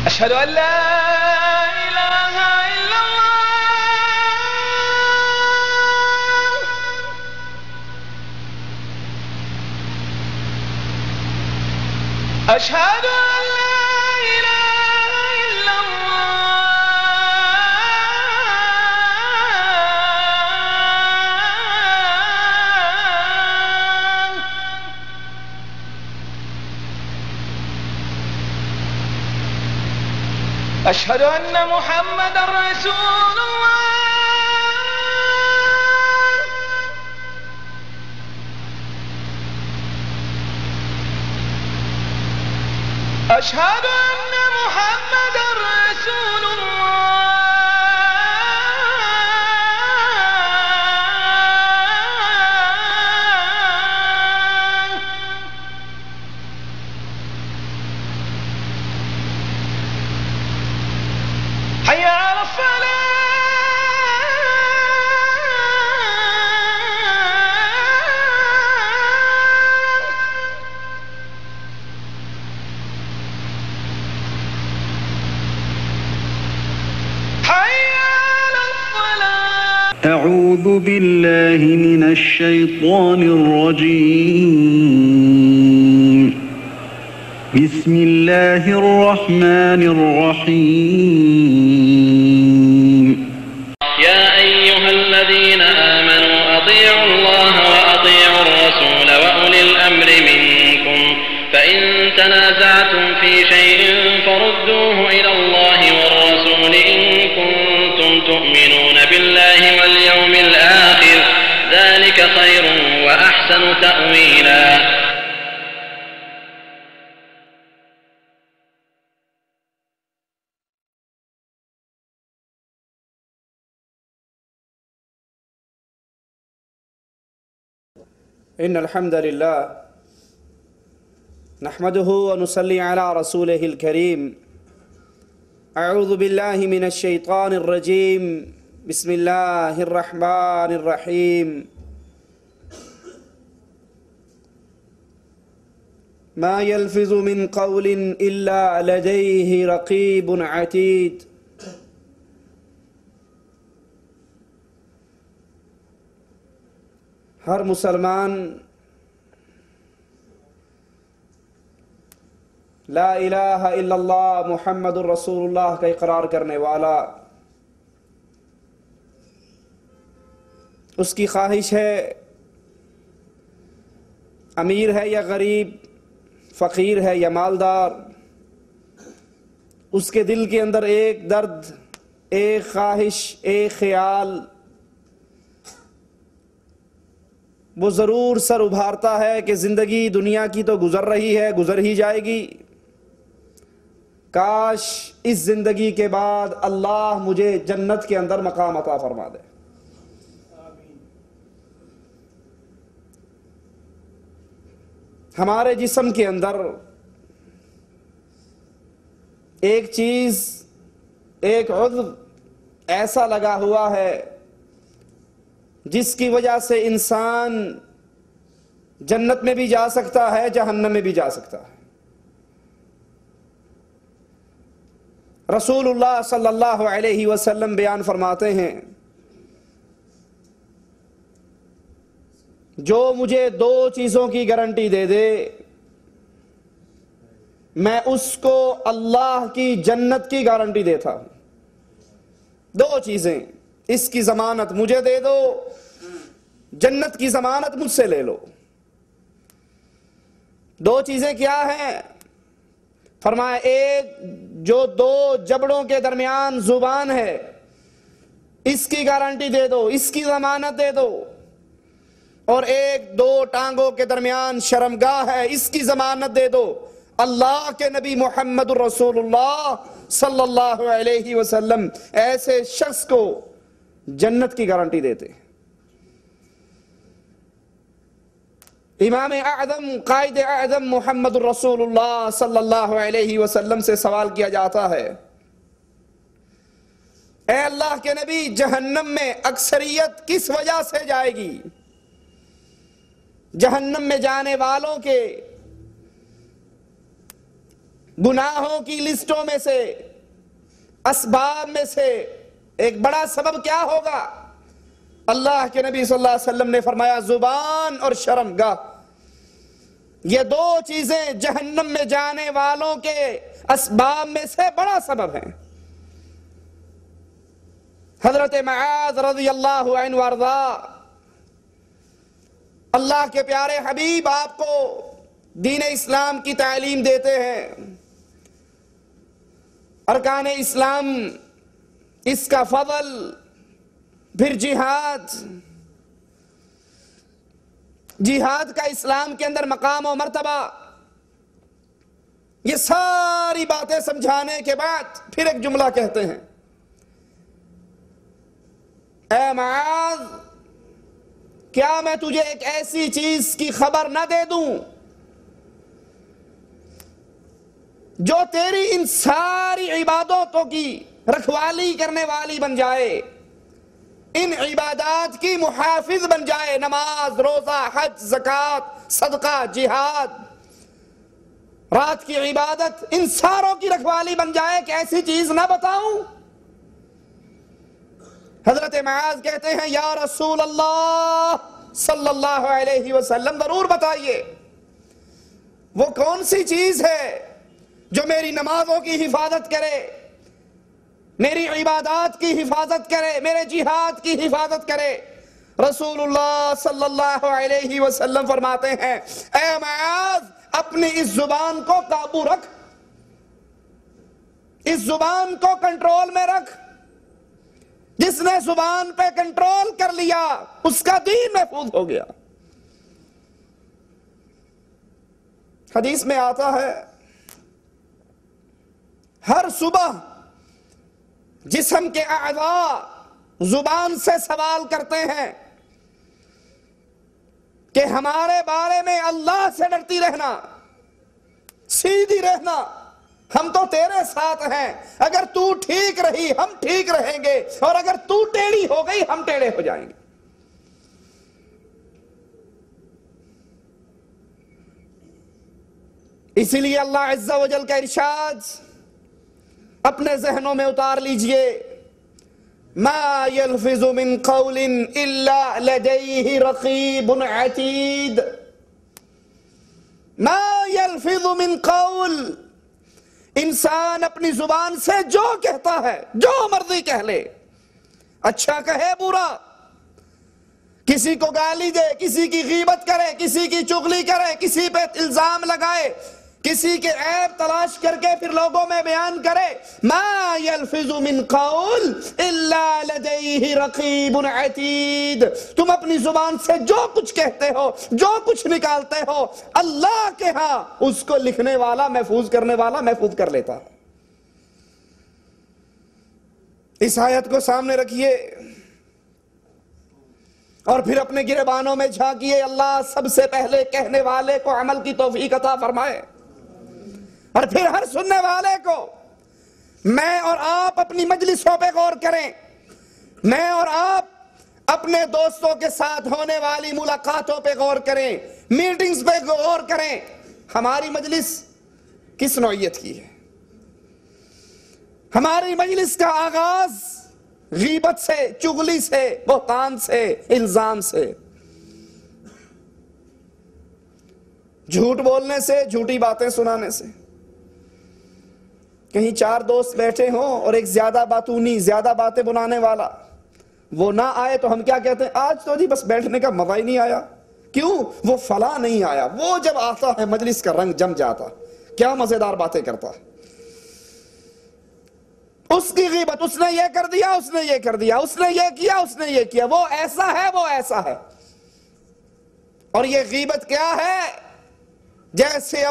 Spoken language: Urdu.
أشهد أن لا إله إلا الله أشهد أن لا إله إلا الله أشهد أن محمد رسول الله أشهد أن محمد رسول الله حي على أعوذ بالله من الشيطان الرجيم بسم الله الرحمن الرحيم يا أيها الذين آمنوا أطيعوا الله وأطيعوا الرسول وأولي الأمر منكم فإن تنازعتم في شيء فردوه إلى الله والرسول إن كنتم تؤمنون بالله واليوم الآخر ذلك خير وأحسن تأويلا إن الحمد لله نحمده ونصلي على رسوله الكريم أعوذ بالله من الشيطان الرجيم بسم الله الرحمن الرحيم ما يلفظ من قول إلا لديه رقيب عتيد ہر مسلمان لا الہ الا اللہ محمد الرسول اللہ کا اقرار کرنے والا، اس کی خواہش ہے امیر ہے یا غریب، فقیر ہے یا مالدار، اس کے دل کے اندر ایک درد، ایک خواہش، ایک خیال وہ ضرور سر ابھارتا ہے کہ زندگی دنیا کی تو گزر رہی ہے، گزر ہی جائے گی، کاش اس زندگی کے بعد اللہ مجھے جنت کے اندر مقام عطا فرما دے۔ ہمارے جسم کے اندر ایک چیز، ایک عضو ایسا لگا ہوا ہے جس کی وجہ سے انسان جنت میں بھی جا سکتا ہے، جہنم میں بھی جا سکتا ہے۔ رسول اللہ صلی اللہ علیہ وسلم بیان فرماتے ہیں، جو مجھے دو چیزوں کی گارنٹی دے دے میں اس کو اللہ کی جنت کی گارنٹی دیتا ہوں۔ دو چیزیں، اس کی ضمانت مجھے دے دو، جنت کی ضمانت مجھ سے لے لو۔ دو چیزیں کیا ہیں؟ فرمایا ایک جو دو جبڑوں کے درمیان زبان ہے اس کی گارنٹی دے دو، اس کی ضمانت دے دو، اور ایک دو ٹانگوں کے درمیان شرمگاہ ہے اس کی ضمانت دے دو۔ اللہ کے نبی محمد الرسول اللہ صلی اللہ علیہ وسلم ایسے شخص کو جنت کی گارنٹی دیتے۔ امام اعظم، قائد اعظم محمد الرسول اللہ صلی اللہ علیہ وسلم سے سوال کیا جاتا ہے، اے اللہ کے نبی، جہنم میں اکثریت کس وجہ سے جائے گی؟ جہنم میں جانے والوں کے گناہوں کی لسٹوں میں سے، اسباب میں سے ایک بڑا سبب کیا ہوگا؟ اللہ کے نبی صلی اللہ علیہ وسلم نے فرمایا زبان اور شرمگاہ، یہ دو چیزیں جہنم میں جانے والوں کے اسباب میں سے بڑا سبب ہیں۔ حضرت معاذ رضی اللہ عنہ وارضا، اللہ کے پیارے حبیب آپ کو دین اسلام کی تعلیم دیتے ہیں، ارکان اسلام، اس کا فضل، پھر جہاد کا اسلام کے اندر مقام و مرتبہ، یہ ساری باتیں سمجھانے کے بعد پھر ایک جملہ کہتے ہیں، اے معاذ، کیا میں تجھے ایک ایسی چیز کی خبر نہ دے دوں جو تیری ان ساری عبادتوں کی رکھوالی کرنے والی بن جائے، ان عبادات کی محافظ بن جائے، نماز، روزہ، حج، زکوٰۃ، صدقہ، جہاد، رات کی عبادت، ان ساروں کی رکھوالی بن جائے کہ ایسی چیز نہ بتاؤں؟ حضرت معاذ کہتے ہیں یا رسول اللہ صلی اللہ علیہ وسلم، ضرور بتائیے، وہ کون سی چیز ہے جو میری نمازوں کی حفاظت کرے، میری عبادات کی حفاظت کرے، میرے جہاد کی حفاظت کرے؟ رسول اللہ صلی اللہ علیہ وسلم فرماتے ہیں، اے معاذ، اپنی اس زبان کو قابو رکھ، اس زبان کو کنٹرول میں رکھ۔ جس نے زبان پہ کنٹرول کر لیا اس کا دین محفوظ ہو گیا۔ حدیث میں آتا ہے ہر صبح جسم کے اعضاء زبان سے سوال کرتے ہیں کہ ہمارے بارے میں اللہ سے ڈرتی رہنا، سیدھی رہنا، ہم تو تیرے ساتھ ہیں، اگر تو ٹھیک رہی ہم ٹھیک رہیں گے، اور اگر تو ٹیڑھی ہو گئی ہم ٹیڑھے ہو جائیں گے۔ اسی لیے اللہ عز و جل کا ارشاد اپنے ذہنوں میں اتار لیجئے، ما يلفظ من قول الا لديه رقیب عتید، ما يلفظ من قول، انسان اپنی زبان سے جو کہتا ہے، جو مرضی کہہ لے، اچھا کہے برا، کسی کو گالی دے، کسی کی غیبت کرے، کسی کی چغلی کرے، کسی پہ الزام لگائے، کسی کے عیب تلاش کر کے پھر لوگوں میں بیان کرے، ما يلفظ من قول الا لديه رقیب عتید، تم اپنی زبان سے جو کچھ کہتے ہو، جو کچھ نکالتے ہو، اللہ کے ہاں اس کو لکھنے والا، محفوظ کرنے والا محفوظ کر لیتا۔ اس آیت کو سامنے رکھیے اور پھر اپنے گریبانوں میں جھانکیے، اللہ سب سے پہلے کہنے والے کو عمل کی توفیق عطا فرمائے، اور پھر ہر سننے والے کو میں اور آپ اپنی مجلسوں پہ غور کریں، میں اور آپ اپنے دوستوں کے ساتھ ہونے والی ملاقاتوں پہ غور کریں، میٹنگز پہ غور کریں، ہماری مجلس کس نوعیت کی ہے؟ ہماری مجلس کا آغاز غیبت سے، چغلی سے، بہتان سے، الزام سے، جھوٹ بولنے سے، جھوٹی باتیں سنانے سے۔ کہیں چار دوست بیٹھے ہوں اور ایک زیادہ باتونی، زیادہ باتیں بنانے والا وہ نہ آئے تو ہم کیا کہتے ہیں؟ آج تو جی بس بیٹھنے کا مزہ ہی نہیں آیا۔ کیوں؟ وہ فلاں نہیں آیا، وہ جب آتا ہے مجلس کا رنگ جم جاتا، کیا مزیدار باتیں کرتا، اس کی غیبت، اس نے یہ کر دیا، اس نے یہ کر دیا، اس نے یہ کیا، اس نے یہ کیا، وہ ایسا ہے، وہ ایسا ہے۔ اور یہ غیبت کیا ہے؟ جیسے